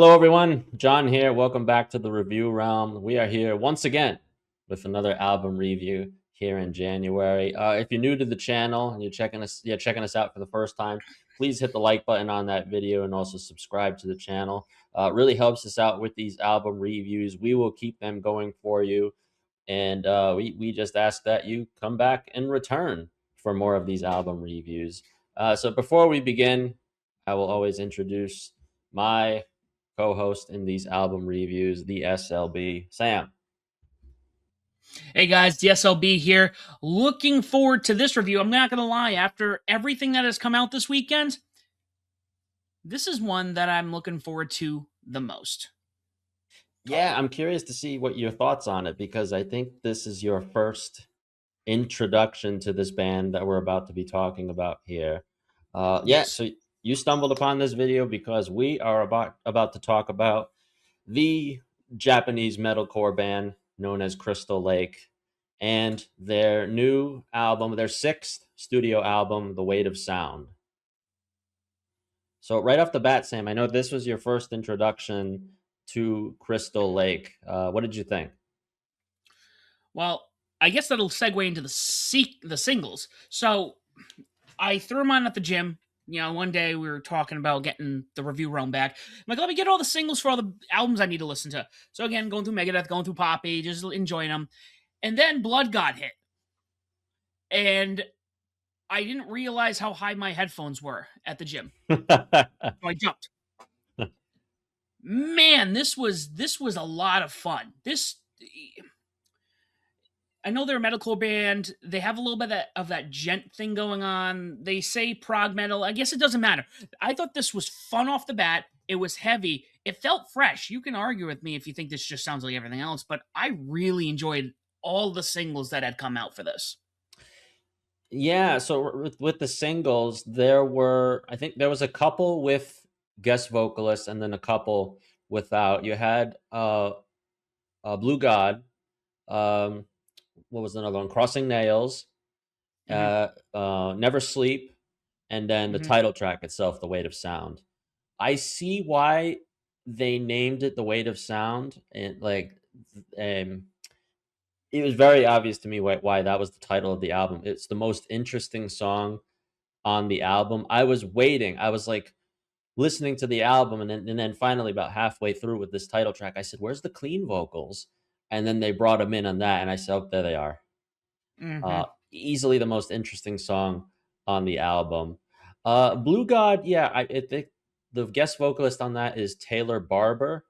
Hello, everyone. John here. Welcome back to the review realm. We are here once again with another album review here in January. If you're new to the channel and you're checking us out for the first time, please hit the like button on that video and also subscribe to the channel. It really helps us out with these album reviews. We will keep them going for you, and we just ask that you come back and return for more of these album reviews. So before we begin, I will always introduce my co-host in these album reviews, the SLB, Sam. Hey guys, DSLB here. Looking forward to this review. I'm not going to lie, after everything that has come out this weekend, this is one that I'm looking forward to the most. Yeah, I'm curious to see what your thoughts on it because I think this is your first introduction to this band that we're about to be talking about here. Yeah, Yes. so you stumbled upon this video because we are about to talk about the Japanese metalcore band known as Crystal Lake and their new album, their sixth studio album, The Weight of Sound. So right off the bat, Sam, I know this was your first introduction to Crystal Lake. What did you think? Well, I guess that'll segue into the singles. So I threw them on at the gym. One day we were talking about getting the review realm back. I'm like, let me get all the singles for all the albums I need to listen to. So again, going through Megadeth, going through Poppy, just enjoying them. And then Blood God hit. And I didn't realize how high my headphones were at the gym. So I jumped. Man, this was a lot of fun. This I know they're a metalcore band. They have a little bit of that gent thing going on. They say prog metal. I guess it doesn't matter. I thought this was fun off the bat. It was heavy. It felt fresh. You can argue with me if you think this just sounds like everything else, but I really enjoyed all the singles that had come out for this. Yeah, so with the singles, I think there was a couple with guest vocalists and then a couple without. You had Blue God, um, what was another one? Crossing Nails, Hmm. Never Sleep, and then the Hmm. title track itself, The Weight of Sound. I see why they named it The Weight of Sound, and um, it was very obvious to me why that was the title of the album. It's the most interesting song on the album. I was waiting. I was like listening to the album, and then finally, about halfway through with this title track, I said, "Where's the clean vocals?" And then they brought them in on that, and I said, "Oh, there they are." Hmm. Easily the most interesting song on the album. Blue God, yeah, I think the guest vocalist on that is Taylor Barber,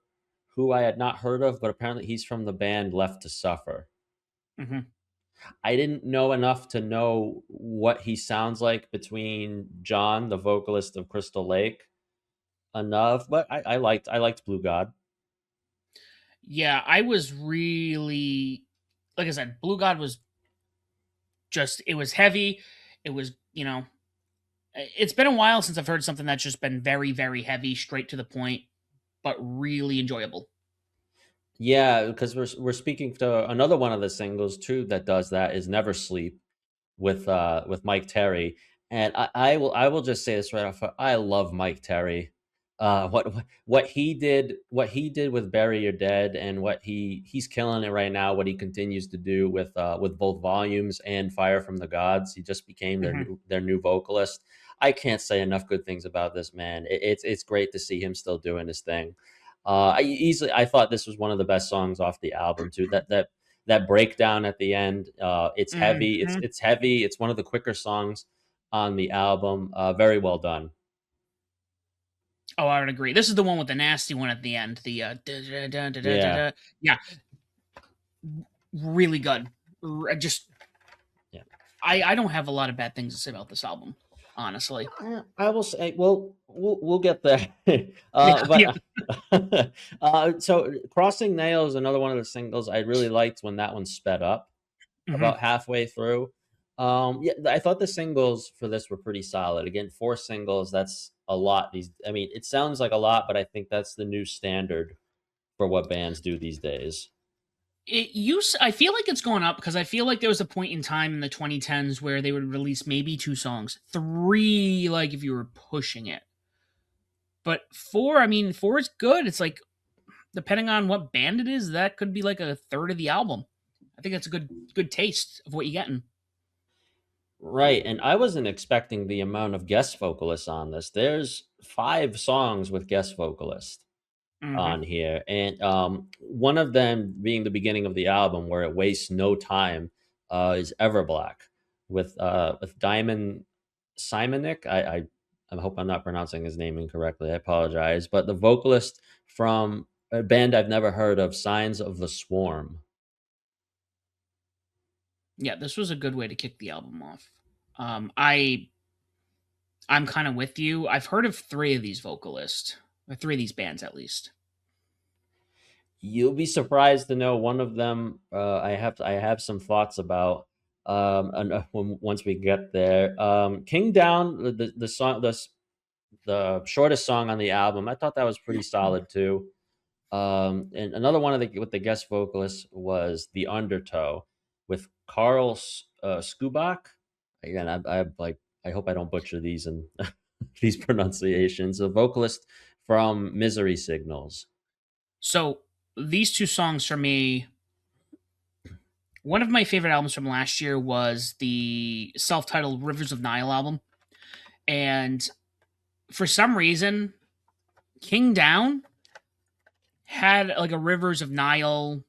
who I had not heard of, but apparently he's from the band Left to Suffer. Hmm. I didn't know enough to know what he sounds like between John, the vocalist of Crystal Lake, enough, but I liked Blue God. Yeah, I was really, like I said, Blue God was just, it was heavy. It was, it's been a while since I've heard something that's just been very, very heavy, straight to the point, but really enjoyable. Yeah, because we're speaking to another one of the singles too that does that is Never Sleep with Mike Terry. And I will just say this right off. I love Mike Terry. What he did with Bury Your Dead and he's killing it right now. What he continues to do with both Volumes and Fire from the Gods. He just became their Hmm. new vocalist. I can't say enough good things about this man. It's great to see him still doing his thing. I thought this was one of the best songs off the album too. That breakdown at the end, it's heavy. It's Hmm. it's heavy. It's one of the quicker songs on the album. Very well done. Oh, I would agree. This is the one with the nasty one at the end. The Yeah, yeah, really good. Just yeah. I don't have a lot of bad things to say about this album, honestly. I will say, well, we'll get there. Yeah, yeah. But so Crossing Nails, another one of the singles I really liked when that one sped up Hmm. about halfway through. Yeah, I thought the singles for this were pretty solid. Again, four singles, that's a lot. I mean, it sounds like a lot, but I think that's the new standard for what bands do these days. I feel like it's going up because I feel like there was a point in time in the 2010s where they would release maybe two songs, three, like if you were pushing it. But four, I mean, four is good. It's like depending on what band it is, that could be like a third of the album. I think that's a good taste of what you're getting. Right, and I wasn't expecting the amount of guest vocalists on this. There's 5 songs with guest vocalists Hmm. on here, and one of them being the beginning of the album where it wastes no time is Everblack with Diamond Simonik. I hope I'm not pronouncing his name incorrectly. I apologize, but the vocalist from a band I've never heard of, Signs of the Swarm. Yeah, this was a good way to kick the album off. I'm kind of with you. I've heard of three of these vocalists, or three of these bands at least. You'll be surprised to know one of them. I have some thoughts about. And once we get there, King Down, the song, the shortest song on the album. I thought that was pretty solid too. And another one of the with the guest vocalists was the Undertow with Carl Skubak. Again, I like. I hope I don't butcher these and these pronunciations. A vocalist from Misery Signals. So these two songs for me, one of my favorite albums from last year was the self-titled Rivers of Nile album. And for some reason, King Down had like a Rivers of Nile,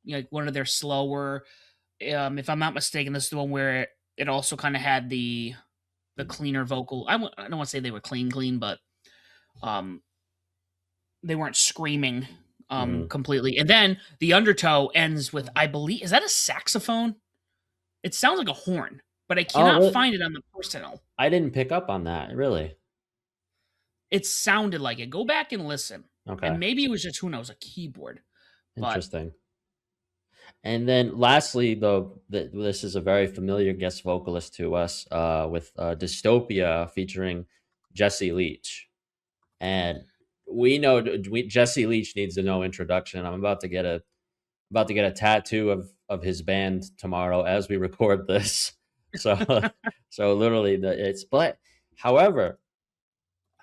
like one of their slower. If I'm not mistaken, this is the one where it also kind of had the cleaner vocal. I don't want to say they were clean, but um, they weren't screaming Mhm. completely. And then the Undertow ends with, I believe, is that a saxophone? It sounds like a horn, but I Oh, cannot really? find it on the personal. I didn't pick up on that, really. It sounded like it. Go back and listen. And Okay, maybe it was just, who knows, a keyboard. But interesting. And then lastly, though, this is a very familiar guest vocalist to us with Dystopia featuring Jesse Leach. And we know Jesse Leach needs no introduction. I'm about to get a tattoo of his band tomorrow as we record this. So so literally it's but however,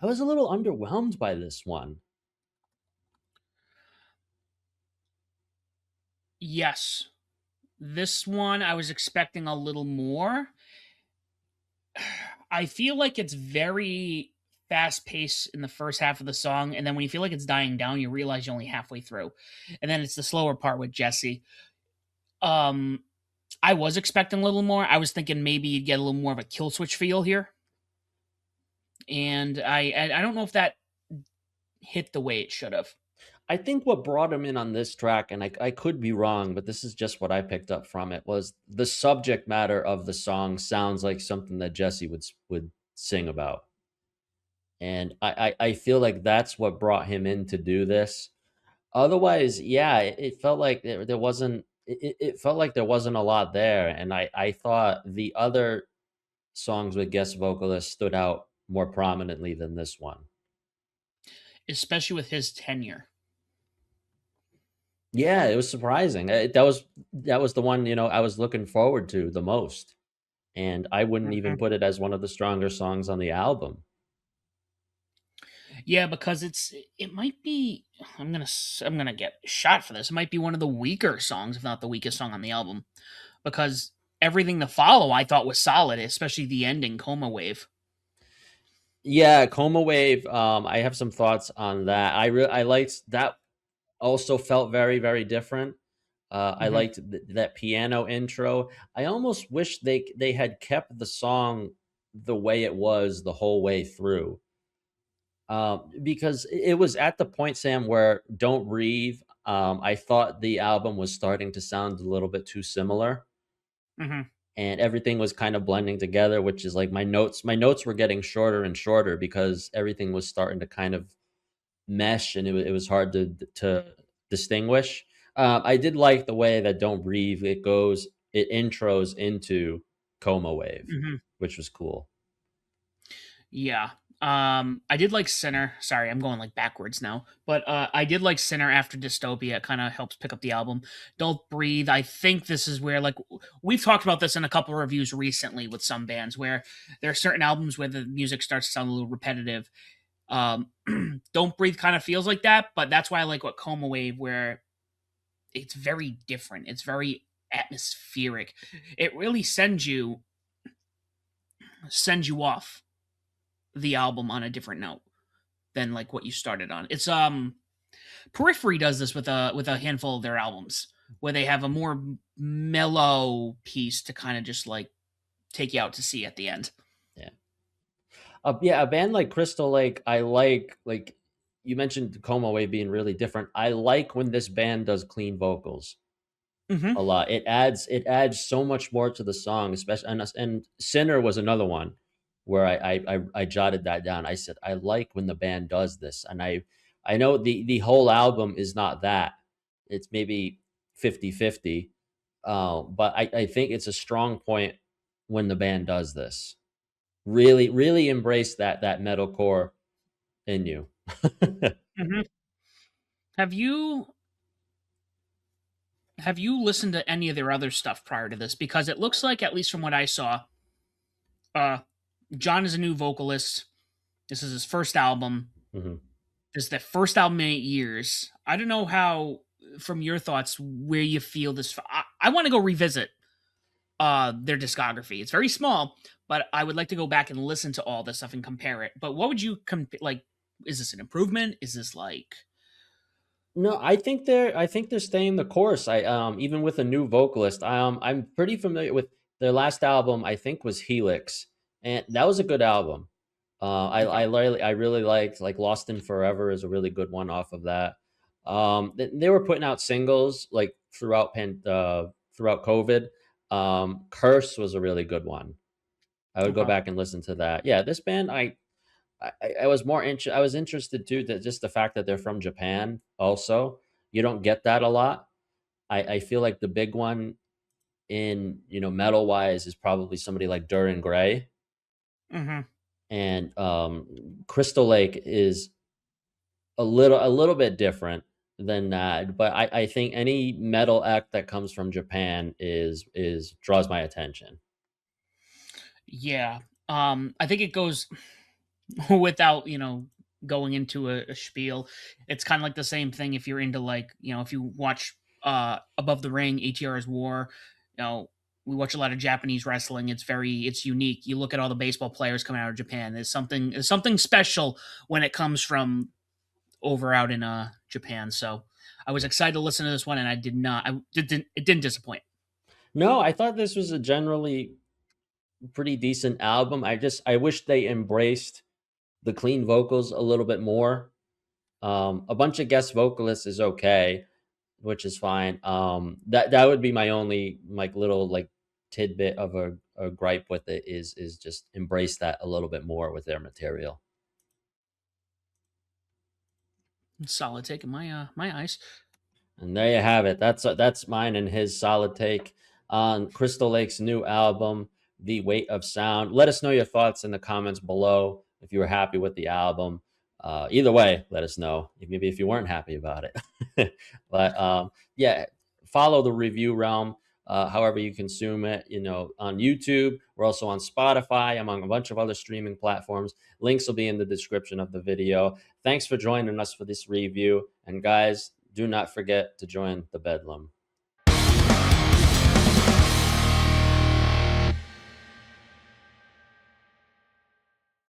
I was a little underwhelmed by this one. yes, this one I was expecting a little more. I feel like it's very fast paced in the first half of the song, and then when you feel like it's dying down, you realize you're only halfway through, and then it's the slower part with Jesse. Um, I was expecting a little more. I was thinking maybe you'd get a little more of a kill switch feel here, and I don't know if that hit the way it should have. I think what brought him in on this track, and I could be wrong, but this is just what I picked up from it, was the subject matter of the song sounds like something that Jesse would sing about. And I feel like that's what brought him in to do this. Otherwise, yeah, it felt like there wasn't it felt like there wasn't a lot there. And I thought the other songs with guest vocalists stood out more prominently than this one. Especially with his tenure. Yeah, it was surprising. That was the one, I was looking forward to the most, and I wouldn't even Mhm. put it as one of the stronger songs on the album. Yeah, because it might be. I'm gonna get shot for this. It might be one of the weaker songs, if not the weakest song on the album, because everything to follow I thought was solid, especially the ending, Coma Wave. Yeah, Coma Wave, I have some thoughts on that. I liked that also felt very, very different. I Hmm. liked that piano intro. I almost wish they had kept the song the way it was the whole way through. Because it was at the point, Sam, where "Don't Breathe." I thought the album was starting to sound a little bit too similar, Hmm. and everything was kind of blending together. Which is like my notes were getting shorter and shorter because everything was starting to kind of mesh, and it was hard to distinguish. I did like the way that "Don't Breathe" it intros into "Coma Wave," Hmm. which was cool. Yeah. I did like Sinner. Sorry, I'm going like backwards now. But I did like Sinner after Dystopia. It kind of helps pick up the album. Don't Breathe. I think this is where like we've talked about this in a couple of reviews recently with some bands where there are certain albums where the music starts to sound a little repetitive. Um, Don't Breathe kind of feels like that, but that's why I like what Coma Wave, where it's very different. It's very atmospheric. It really sends you off the album on a different note than like what you started on. It's Periphery does this with a handful of their albums where they have a more mellow piece to kind of just like take you out to sea at the end. Yeah. Yeah, a band like Crystal Lake, I like you mentioned Tacoma Way being really different. I like when this band does clean vocals Mm-hmm. a lot. It adds so much more to the song, especially and Sinner was another one where I jotted that down. I said I like when the band does this, and I know the whole album is not that. It's maybe 50-50, but I think it's a strong point when the band does this. Really embrace that metalcore in you. Mm-hmm. Have you have you listened to any of their other stuff prior to this? Because it looks like, at least from what I saw, uh, John is a new vocalist. This is his first album. Mhm. This is the first album in 8 years. I don't know how, from your thoughts, where you feel this. I want to go revisit their discography. It's very small, but I would like to go back and listen to all this stuff and compare it. But what would you like? Is this an improvement? Is this like? No, I think they're staying the course. I even with a new vocalist. I'm pretty familiar with their last album. I think was Helix, and that was a good album. Okay. I really liked like Lost in Forever is a really good one off of that. They were putting out singles like throughout COVID. Curse was a really good one. I would go Okay. back and listen to that. Yeah, this band I was I was interested too that just the fact that they're from Japan also. You don't get that a lot. I feel like the big one in, metal wise is probably somebody like Duran Gray, Mm-hmm. and Crystal Lake is a little bit different than that, but I think any metal act that comes from Japan is draws my attention. Yeah. I think it goes without going into a spiel. It's kind of like the same thing if you're into, like, if you watch Above the Ring, ATR's War. We watch a lot of Japanese wrestling. It's unique. You look at all the baseball players coming out of Japan. There's something special when it comes from over out in Japan. So I was excited to listen to this one, and I did not I didn't it didn't disappoint. No, I thought this was a generally pretty decent album. I wish they embraced the clean vocals a little bit more. A bunch of guest vocalists is okay, which is fine. That would be my only like little like tidbit of a gripe with it is just embrace that a little bit more with their material. Solid take in my eyes. And there you have it. That's mine and his solid take on Crystal Lake's new album, The Weight of Sound. Let us know your thoughts in the comments below if you were happy with the album. Either way, let us know. Maybe if you weren't happy about it. But yeah, follow the review realm. However you consume it, on YouTube. We're also on Spotify, among a bunch of other streaming platforms. Links will be in the description of the video. Thanks for joining us for this review. And guys, do not forget to join the Bedlam.